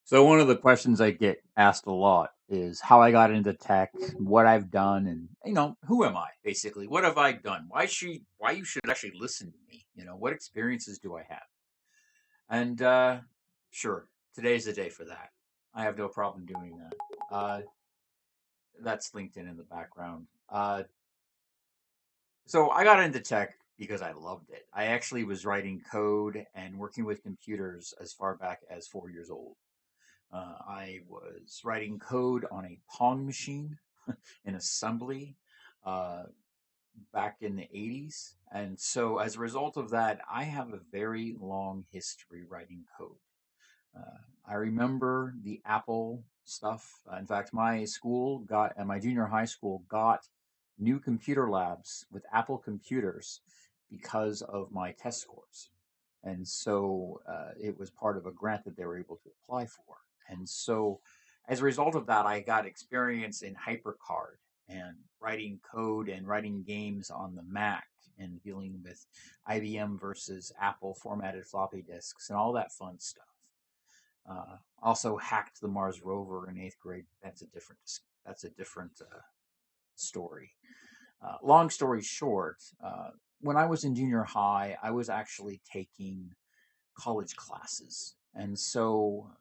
So one of the questions I get asked a lot is how I got into tech, what I've done, and who am I basically? What have I done? Why you should actually listen to me? What experiences do I have? And sure, today's the day for that. I have no problem doing that. That's LinkedIn in the background. So I got into tech because I loved it. I actually was writing code and working with computers as far back as 4 years old. I was writing code on a Pong machine in assembly uh, back in the 80s. And so, as a result of that, I have a very long history writing code. I remember the Apple stuff. In fact, my school got, and my junior high school got new computer labs with Apple computers because of my test scores. And so it was part of a grant that they were able to apply for. And so as a result of that, I got experience in HyperCard and writing code and writing games on the Mac and dealing with IBM versus Apple formatted floppy disks and all that fun stuff. Also hacked the Mars rover in eighth grade. That's a different story. Long story short, when I was in junior high, I was actually taking college classes, and so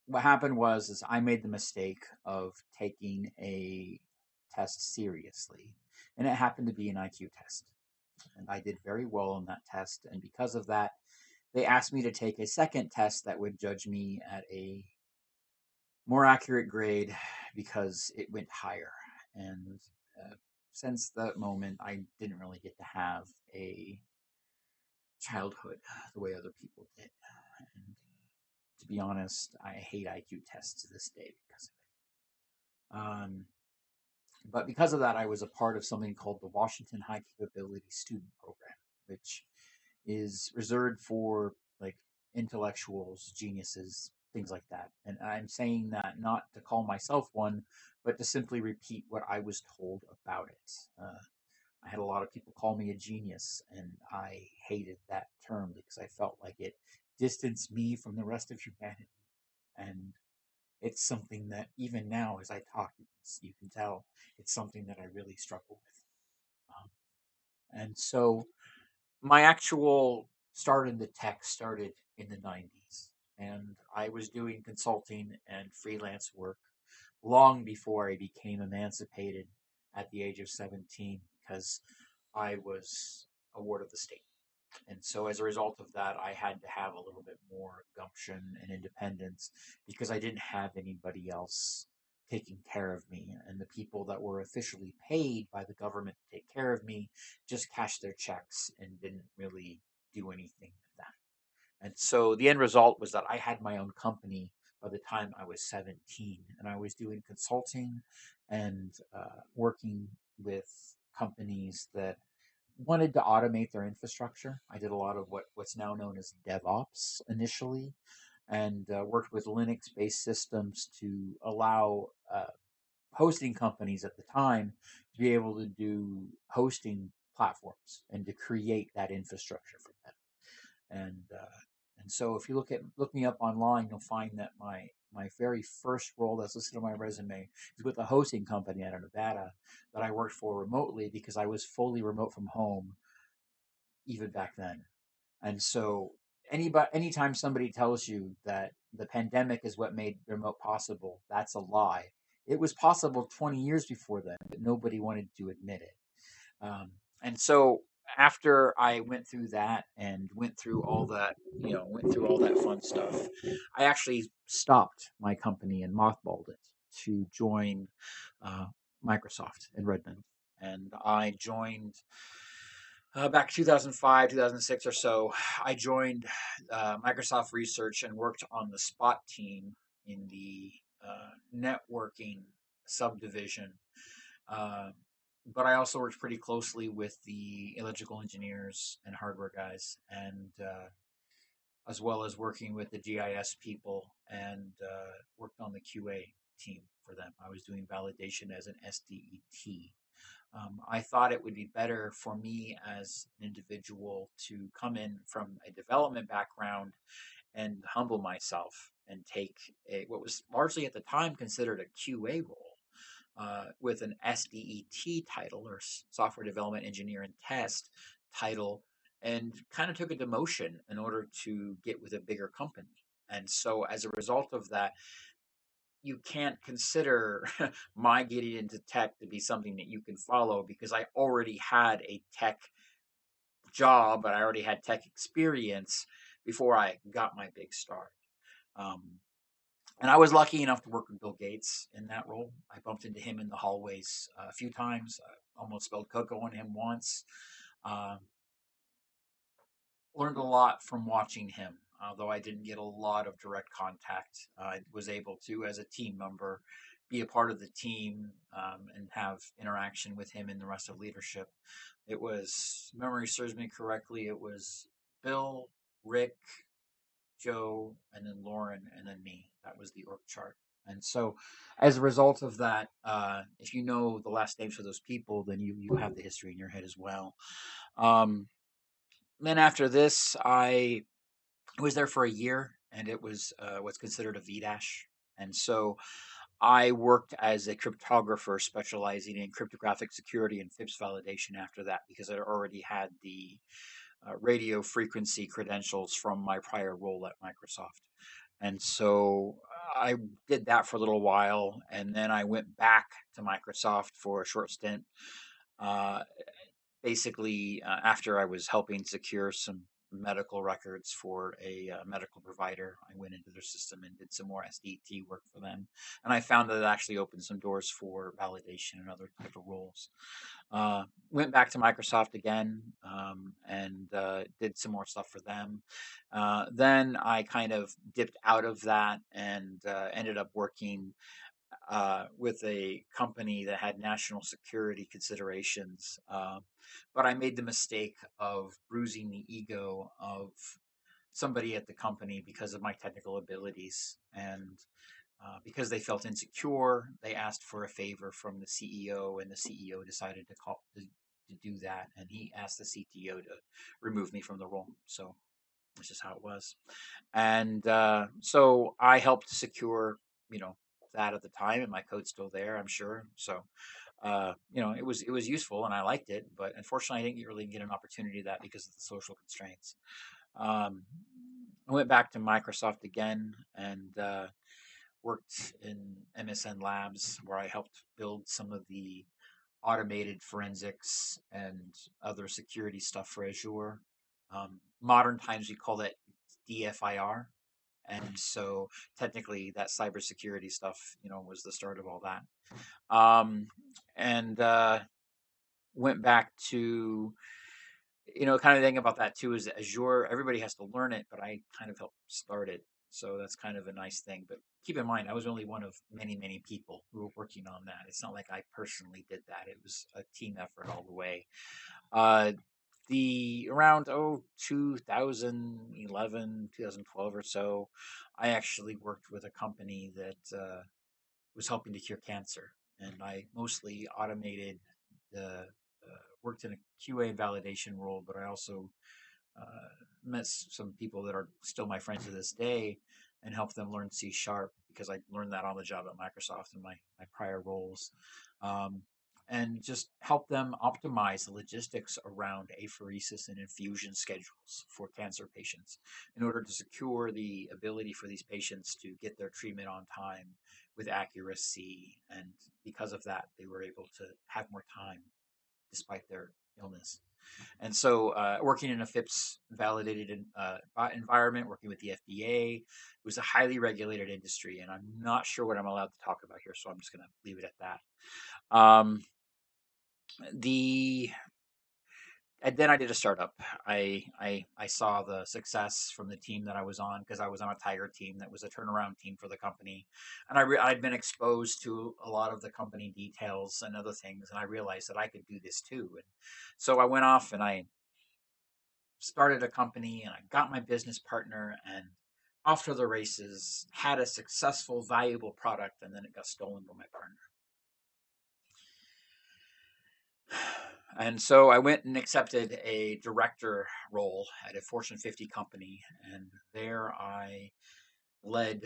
what happened was is I made the mistake of taking a test seriously, and it happened to be an IQ test, and I did very well on that test, and because of that, they asked me to take a second test that would judge me at a more accurate grade because it went higher. And uh, since that moment, I didn't really get to have a childhood the way other people did. And to be honest, I hate IQ tests to this day because of it. But because of that, I was a part of something called the Washington High Capability Student Program, which is reserved for like intellectuals, geniuses, things like that. And I'm saying that not to call myself one, but to simply repeat what I was told about it. I had a lot of people call me a genius, and I hated that term because I felt like it distanced me from the rest of humanity. And it's something that even now, as I talk, you can tell it's something that I really struggle with. And so my actual start in the tech started in the 90s, and I was doing consulting and freelance work long before I became emancipated at the age of 17 because I was a ward of the state. And so as a result of that, I had to have a little bit more gumption and independence because I didn't have anybody else taking care of me. And the people that were officially paid by the government to take care of me just cashed their checks and didn't really do anything with that. And so the end result was that I had my own company by the time I was 17, and I was doing consulting and working with companies that wanted to automate their infrastructure. I did a lot of what's now known as DevOps initially, and worked with Linux-based systems to allow hosting companies at the time to be able to do hosting platforms and to create that infrastructure for them. And so if you look me up online, you'll find that my very first role that's listed on my resume is with a hosting company out of Nevada that I worked for remotely because I was fully remote from home even back then. And so anytime somebody tells you that the pandemic is what made remote possible, that's a lie. It was possible 20 years before then, but nobody wanted to admit it. And so after I went through that and went through all that, went through all that fun stuff, I actually stopped my company and mothballed it to join uh, Microsoft in Redmond. And I joined back 2005, 2006 or so. I joined Microsoft Research and worked on the Spot team in the networking subdivision. Uh, but I also worked pretty closely with the electrical engineers and hardware guys, and as well as working with the GIS people and worked on the QA team for them. I was doing validation as an SDET. I thought it would be better for me as an individual to come in from a development background and humble myself and take what was largely at the time considered a QA role with an SDET title, or Software Development Engineer and Test title, and kind of took a demotion in order to get with a bigger company. And so, as a result of that, you can't consider my getting into tech to be something that you can follow, because I already had a tech job, but I already had tech experience before I got my big start. Um, and I was lucky enough to work with Bill Gates in that role. I bumped into him in the hallways a few times. I almost spelled cocoa on him once. Uh, Learned a lot from watching him, although I didn't get a lot of direct contact. I was able to, as a team member, be a part of the team, and have interaction with him and the rest of leadership. It was, memory serves me correctly, it was Bill, Rick, Joe, and then Lauren, and then me. That was the org chart. And so, as a result of that, if you know the last names of those people, then you have the history in your head as well. Um, then after this, I was there for a year, and it was what's considered a VDASH. And so I worked as a cryptographer specializing in cryptographic security and FIPS validation after that, because I already had the radio frequency credentials from my prior role at Microsoft. And so I did that for a little while, and then I went back to Microsoft for a short stint. Uh, Basically, after I was helping secure some medical records for a medical provider, I went into their system and did some more SDT work for them, and I found that it actually opened some doors for validation and other type of roles. Went back to Microsoft again, and did some more stuff for them. Then I kind of dipped out of that and ended up working with a company that had national security considerations. But I made the mistake of bruising the ego of somebody at the company because of my technical abilities. And because they felt insecure, they asked for a favor from the CEO, and the CEO decided to do that. And he asked the CTO to remove me from the role. So that's just how it was. And so I helped secure, you know, that at the time, and my code's still there, I'm sure. So, it was useful, and I liked it, but unfortunately, I didn't really get an opportunity to that because of the social constraints. Um, I went back to Microsoft again, and worked in MSN Labs, where I helped build some of the automated forensics and other security stuff for Azure. Modern times, we call that DFIR. And so technically that cybersecurity stuff, was the start of all that. And went back to, kind of thing about that too is that Azure, everybody has to learn it, but I kind of helped start it. So that's kind of a nice thing. But keep in mind, I was only one of many, many people who were working on that. It's not like I personally did that. It was a team effort all the way. The around 2011, 2012 or so, I actually worked with a company that was helping to cure cancer, and I mostly automated the worked in a QA validation role, but I also met some people that are still my friends to this day, and helped them learn C sharp, because I learned that on the job at Microsoft in my prior roles. Um, and just help them optimize the logistics around apheresis and infusion schedules for cancer patients in order to secure the ability for these patients to get their treatment on time with accuracy. And because of that, they were able to have more time despite their illness. And so, working in a FIPS validated environment, working with the FDA, it was a highly regulated industry, and I'm not sure what I'm allowed to talk about here, so I'm just going to leave it at that. The And then I did a startup. I saw the success from the team that I was on, because I was on a Tiger team that was a turnaround team for the company, and I'd been exposed to a lot of the company details and other things, and I realized that I could do this too. And so I went off and I started a company, and I got my business partner, and off to the races. Had a successful, valuable product, and then it got stolen by my partner. And so I went and accepted a director role at a Fortune 50 company. And there I led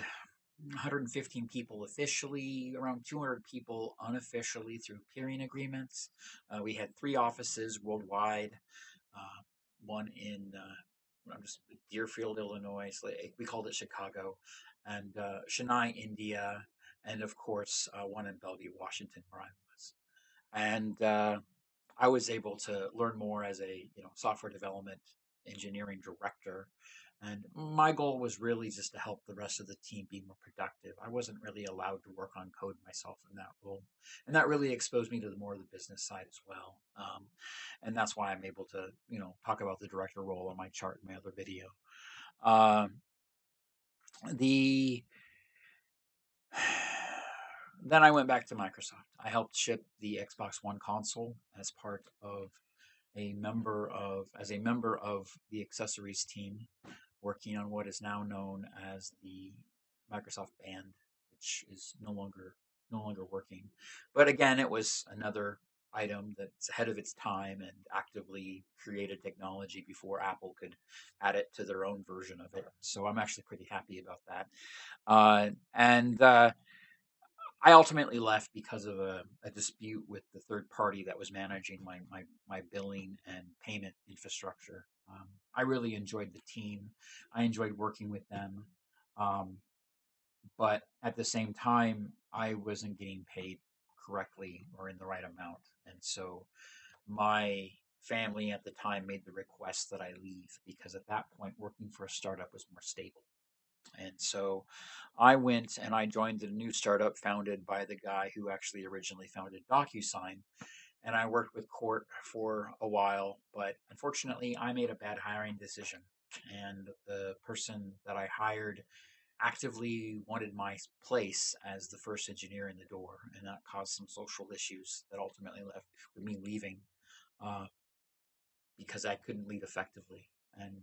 115 people officially, around 200 people unofficially through peering agreements. We had 3 offices worldwide, uh, one in I'm just Deerfield, Illinois. So we called it Chicago, and Chennai, India, and of course one in Bellevue, Washington, where I was. And I was able to learn more as a software development engineering director. And my goal was really just to help the rest of the team be more productive. I wasn't really allowed to work on code myself in that role, and that really exposed me to the more of the business side as well. And that's why I'm able to talk about the director role on my chart in my other video. Um, the Then I went back to Microsoft. I helped ship the Xbox One console as part of as a member of the accessories team, working on what is now known as the Microsoft Band, which is no longer working. But again, it was another item that's ahead of its time and actively created technology before Apple could add it to their own version of it. So I'm actually pretty happy about that. And I ultimately left because of a dispute with the third party that was managing my billing and payment infrastructure. I really enjoyed the team. I enjoyed working with them. Um, but at the same time, I wasn't getting paid correctly or in the right amount. And so my family at the time made the request that I leave because at that point, working for a startup was more stable. And so I went and I joined the new startup founded by the guy who actually originally founded DocuSign. And I worked with Court for a while, but unfortunately, I made a bad hiring decision. And the person that I hired actively wanted my place as the first engineer in the door. And that caused some social issues that ultimately left with me leaving uh, because I couldn't lead effectively. And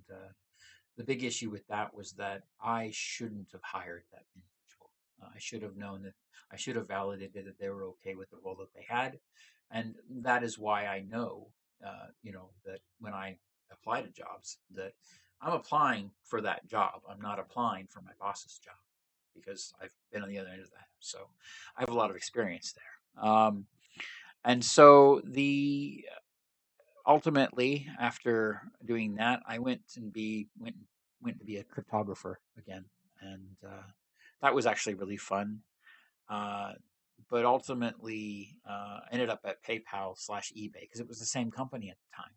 the big issue with that was that I shouldn't have hired that individual. I should have known that I should have validated that they were okay with the role that they had, and that is why I know, that when I apply to jobs, that I'm applying for that job. I'm not applying for my boss's job because I've been on the other end of that. So I have a lot of experience there. And so the ultimately, after doing that, I went to be a cryptographer again, and that was actually really fun. Uh, but ultimately, ended up at PayPal/eBay because it was the same company at the time.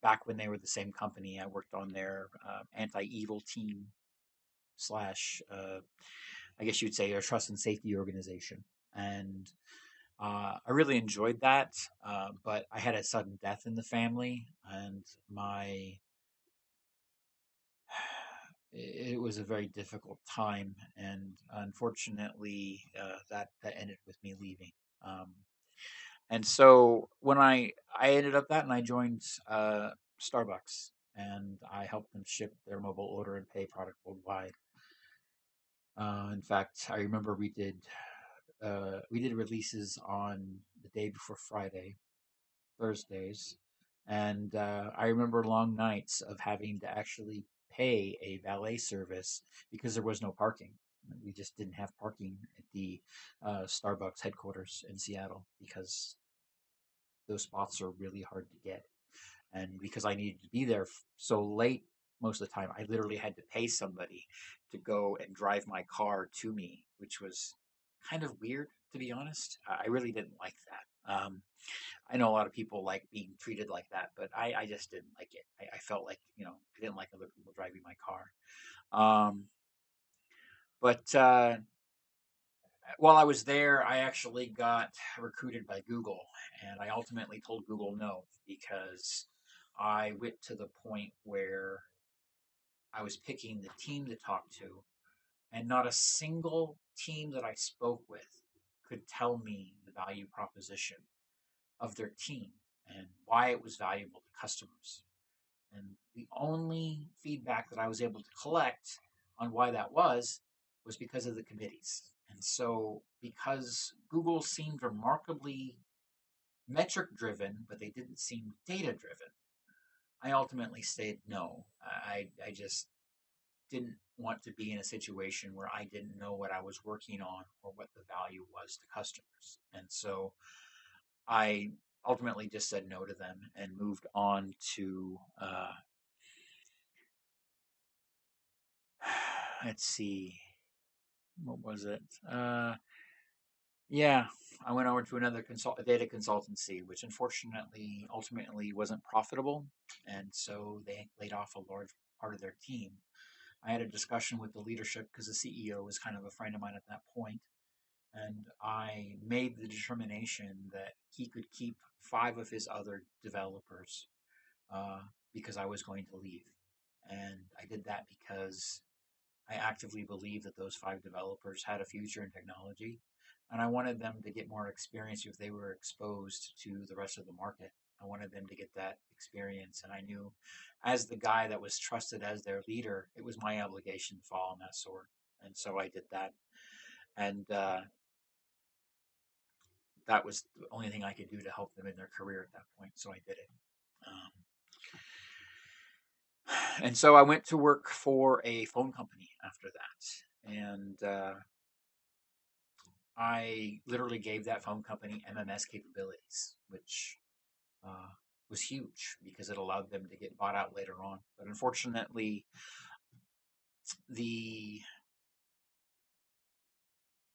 Back when they were the same company, I worked on their anti-evil team slash, I guess you'd say, a trust and safety organization, and I really enjoyed that, but I had a sudden death in the family, and it was a very difficult time, and unfortunately, that ended with me leaving. Um, and so when I ended up that, and I joined Starbucks, and I helped them ship their mobile order and pay product worldwide. In fact, I remember we did releases on the day before Friday, Thursdays, and I remember long nights of having to actually pay a valet service because there was no parking. We just didn't have parking at the Starbucks headquarters in Seattle because those spots are really hard to get. And because I needed to be there so late most of the time, I literally had to pay somebody to go and drive my car to me, which was kind of weird, to be honest. I really didn't like that. I know a lot of people like being treated like that, but I just didn't like it. I felt like, I didn't like other people driving my car. But while I was there, I actually got recruited by Google, and I ultimately told Google no because I went to the point where I was picking the team to talk to, and not a single team that I spoke with could tell me the value proposition of their team and why it was valuable to customers. And the only feedback that I was able to collect on why that was because of the committees. And so, because Google seemed remarkably metric driven, but they didn't seem data driven, I ultimately said no. I just didn't want to be in a situation where I didn't know what I was working on or what the value was to customers. And so I ultimately just said no to them and moved on to, let's see, what was it? Yeah, I went over to another data consultancy, which unfortunately ultimately wasn't profitable. And so they laid off a large part of their team. I had a discussion with the leadership because the CEO was kind of a friend of mine at that point, and I made the determination that he could keep five of his other developers uh, because I was going to leave. And I did that because I actively believe that those five developers had a future in technology, and I wanted them to get more experience if they were exposed to the rest of the market. I wanted them to get that experience, and I knew, as the guy that was trusted as their leader, it was my obligation to fall on that sword, and so I did that. And that was the only thing I could do to help them in their career at that point, so I did it. Um, and so I went to work for a phone company after that, and I literally gave that phone company MMS capabilities, which uh, was huge because it allowed them to get bought out later on. But unfortunately, the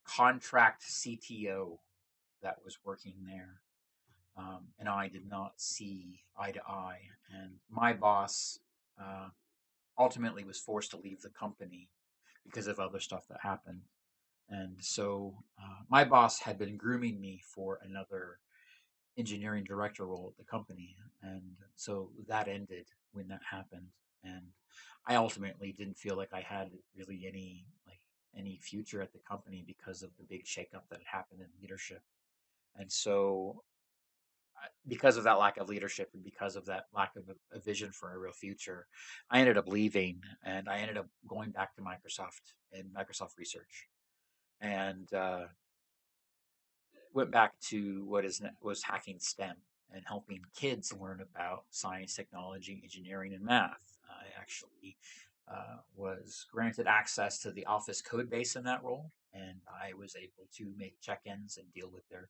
contract CTO that was working there and I did not see eye to eye. And my boss ultimately was forced to leave the company because of other stuff that happened. And so my boss had been grooming me for another engineering director role at the company. And so that ended when that happened. And I ultimately didn't feel like I had really any future at the company because of the big shakeup that had happened in leadership. And so because of that lack of leadership and because of that lack of a vision for a real future, I ended up leaving and I ended up going back to Microsoft and Microsoft Research and went back to what was hacking STEM and helping kids learn about science, technology, engineering, and math. I actually was granted access to the Office code base in that role, and I was able to make check-ins and deal with their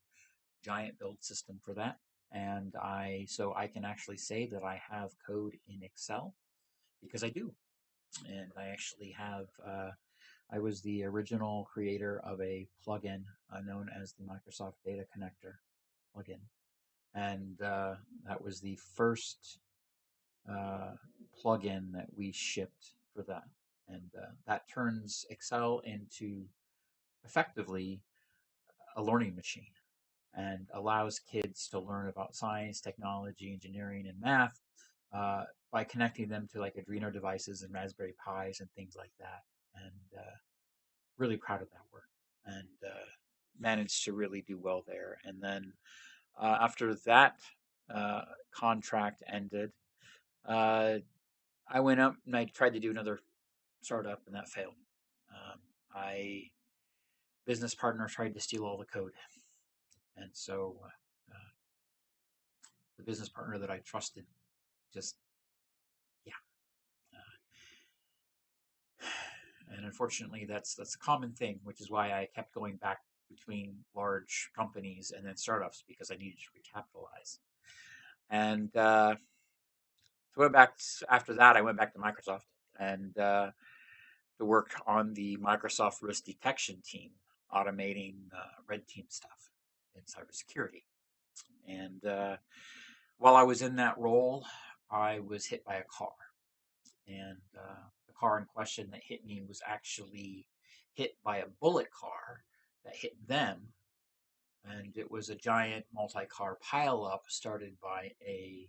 giant build system for that. And I can actually say that I have code in Excel because I do, and I actually have. I was the original creator of a plugin known as the Microsoft Data Connector plugin, and that was the first uh, plugin that we shipped for that, and that turns Excel into effectively a learning machine and allows kids to learn about science, technology, engineering, and math by connecting them to like Arduino devices and Raspberry Pis and things like that. And really proud of that work and managed to really do well there. And then after that uh, contract ended, uh, I went up and I tried to do another startup and that failed. I business partner tried to steal all the code, and so the business partner that I trusted just yeah. And unfortunately, that's a common thing, which is why I kept going back between large companies and then startups because I needed to recapitalize. And so went back after that. I went back to Microsoft and to work on the Microsoft risk detection team, automating red team stuff in cybersecurity. And while I was in that role, I was hit by a car, and the car in question that hit me was actually hit by a bullet car that hit them, and it was a giant multi-car pileup started by a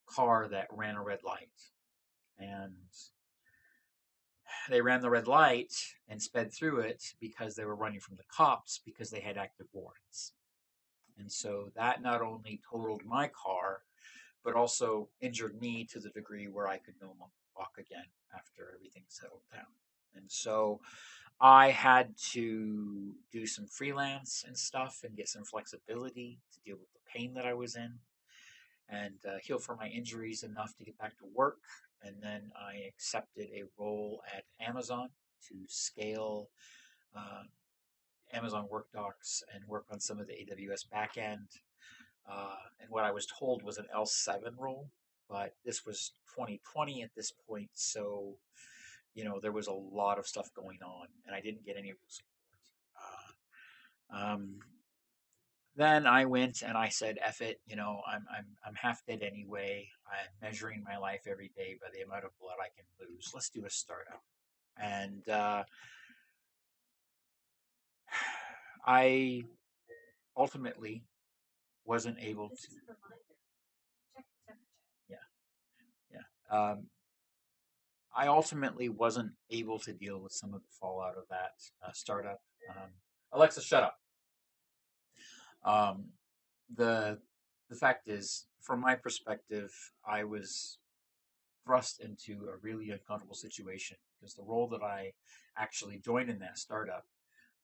car that ran a red light, and they ran the red light and sped through it because they were running from the cops because they had active warrants. And so that not only totaled my car, but also injured me to the degree where I could no longer walk again after everything settled down. And so I had to do some freelance and stuff and get some flexibility to deal with the pain that I was in and heal from my injuries enough to get back to work. and then I accepted a role at Amazon to scale uh, Amazon Work Docs and work on some of the AWS backend. And what I was told was an L7 role, but this was 2020 at this point, so there was a lot of stuff going on, and I didn't get any real support. Then I went and I said, "Eff it, I'm half dead anyway. I'm measuring my life every day by the amount of blood I can lose. Let's do a startup." And I ultimately wasn't able to. Yeah, yeah. I ultimately wasn't able to deal with some of the fallout of that startup. Um, Alexa, shut up. Um, the the fact is, from my perspective, I was thrust into a really uncomfortable situation because the role that I actually joined in that startup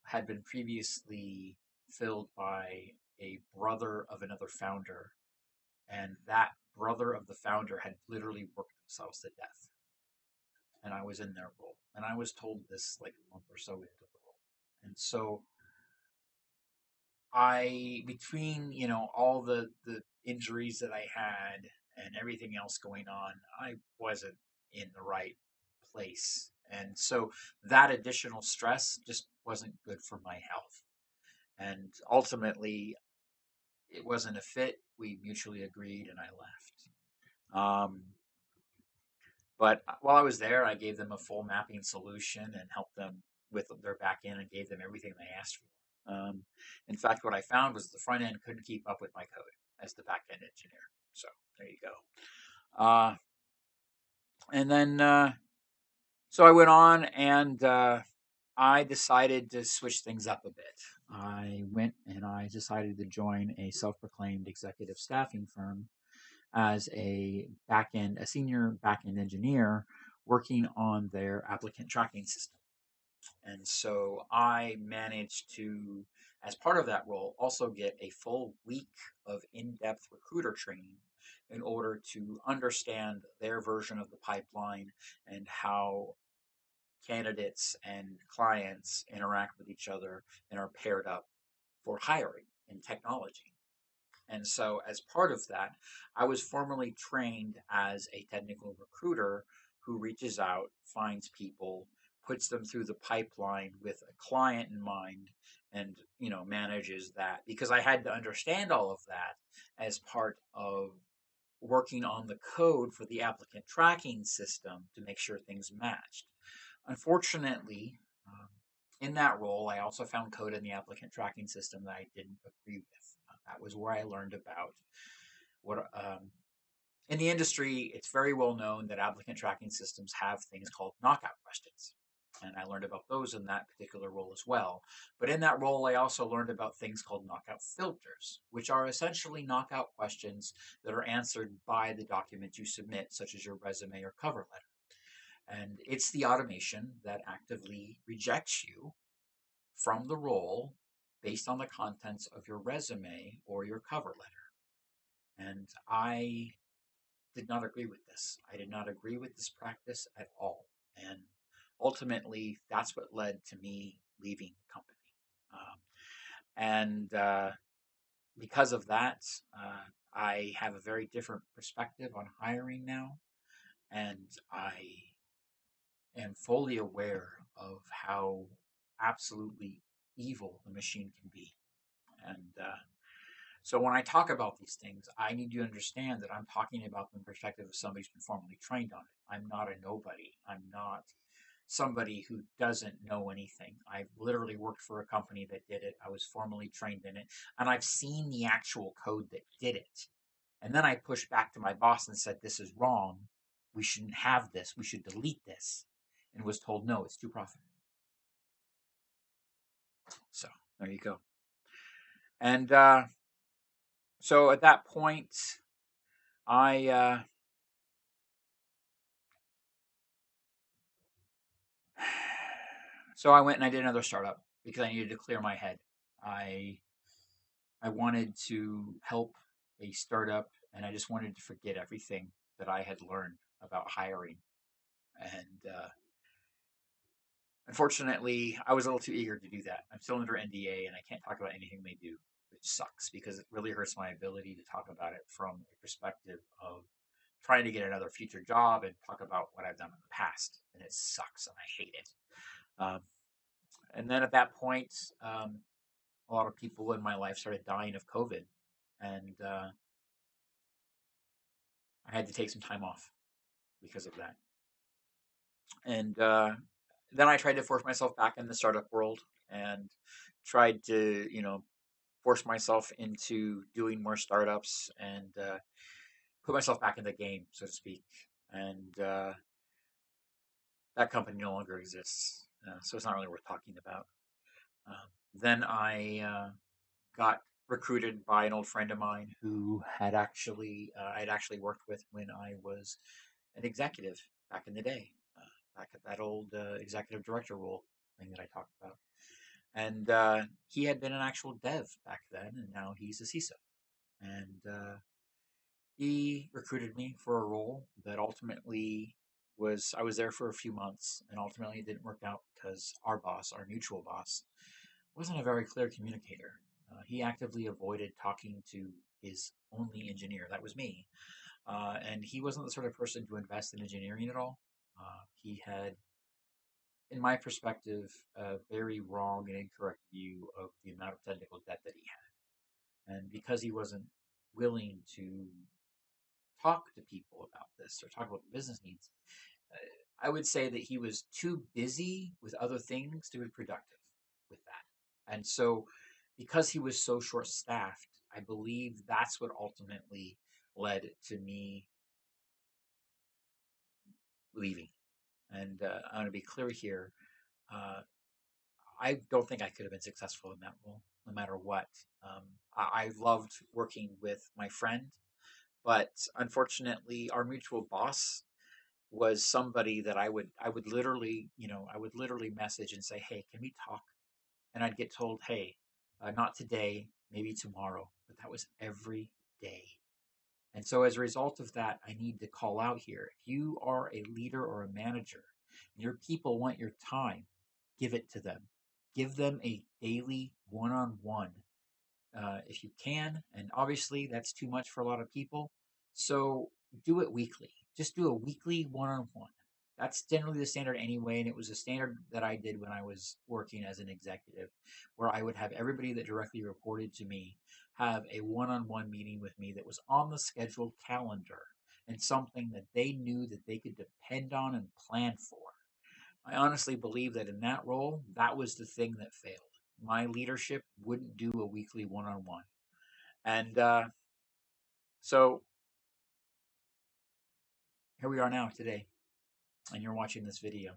had been previously filled by a brother of another founder, and that brother of the founder had literally worked themselves to death. And I was in their role, and I was told this like a month or so into the role, and so between all the injuries that I had and everything else going on, I wasn't in the right place, and so that additional stress just wasn't good for my health. And ultimately, it wasn't a fit. We mutually agreed, and I left. But while I was there, I gave them a full mapping solution and helped them with their back end and gave them everything they asked for. In fact, what I found was the front end couldn't keep up with my code as the back end engineer. So there you go. And then, so I went on and I decided to switch things up a bit. I went and I decided to join a self proclaimed executive staffing firm as a senior backend engineer working on their applicant tracking system. And so I managed to, as part of that role, also get a full week of in-depth recruiter training in order to understand their version of the pipeline and how candidates and clients interact with each other and are paired up for hiring in technology. And so, as part of that, I was formally trained as a technical recruiter who reaches out, finds people, puts them through the pipeline with a client in mind, and manages that because I had to understand all of that as part of working on the code for the applicant tracking system to make sure things matched. Unfortunately, in that role, I also found code in the applicant tracking system that I didn't agree with. That was where I learned about what in the industry, it's very well known that applicant tracking systems have things called knockout questions. And I learned about those in that particular role as well. But in that role, I also learned about things called knockout filters, which are essentially knockout questions that are answered by the document you submit, such as your resume or cover letter. And it's the automation that actively rejects you from the role based on the contents of your resume or your cover letter. And I did not agree with this. I did not agree with this practice at all. And ultimately, that's what led to me leaving the company. And because of that, I have a very different perspective on hiring now. And I am fully aware of how absolutely evil the machine can be. And so when I talk about these things, I need to understand that I'm talking about from the perspective of somebody who's been formally trained on it. I'm not a nobody. I'm not somebody who doesn't know anything. I've literally worked for a company that did it. I was formally trained in it, and I've seen the actual code that did it. And then I pushed back to my boss and said, "This is wrong. We shouldn't have this. We should delete this." And was told, "No, it's too profitable." So there you go. And so at that point, I so I went and I did another startup because I needed to clear my head. I I wanted to help a startup, and I just wanted to forget everything that I had learned about hiring. And unfortunately, I was a little too eager to do that. I'm still under NDA and I can't talk about anything they do, which sucks because it really hurts my ability to talk about it from a perspective of trying to get another future job and talk about what I've done in the past. And it sucks and I hate it. Um, and then at that point, a lot of people in my life started dying of COVID. And I had to take some time off because of that. And then I tried to force myself back in the startup world and tried to, force myself into doing more startups and put myself back in the game, so to speak. And that company no longer exists, so it's not really worth talking about. Then I got recruited by an old friend of mine who had actually I'd actually worked with when I was an executive back in the day, back at that old executive director role thing that I talked about. And he had been an actual dev back then, and now he's a CISO. And he recruited me for a role that ultimately I was there for a few months, and ultimately it didn't work out because our boss, our mutual boss, wasn't a very clear communicator. He actively avoided talking to his only engineer, that was me. And he wasn't the sort of person to invest in engineering at all. He had, in my perspective, a very wrong and incorrect view of the amount of technical debt that he had. And because he wasn't willing to talk to people about this or talk about the business needs, I would say that he was too busy with other things to be productive with that. And so, because he was so short staffed, I believe that's what ultimately led to me leaving. And I want to be clear here. Uh, I don't think I could have been successful in that role, no matter what. I loved working with my friend, but unfortunately, our mutual boss was somebody that I would literally, I would literally message and say, "Hey, can we talk?" And I'd get told, "Hey, not today, maybe tomorrow." But that was every day. And so as a result of that, I need to call out here. If you are a leader or a manager, and your people want your time, give it to them. Give them a daily one-on-one if you can. And obviously, that's too much for a lot of people. So do it weekly. Just do a weekly one on one. That's generally the standard anyway. And it was a standard that I did when I was working as an executive, where I would have everybody that directly reported to me have a one on one meeting with me that was on the scheduled calendar and something that they knew that they could depend on and plan for. I honestly believe that in that role, that was the thing that failed. My leadership wouldn't do a weekly one on one. And so here we are now today, and you're watching this video.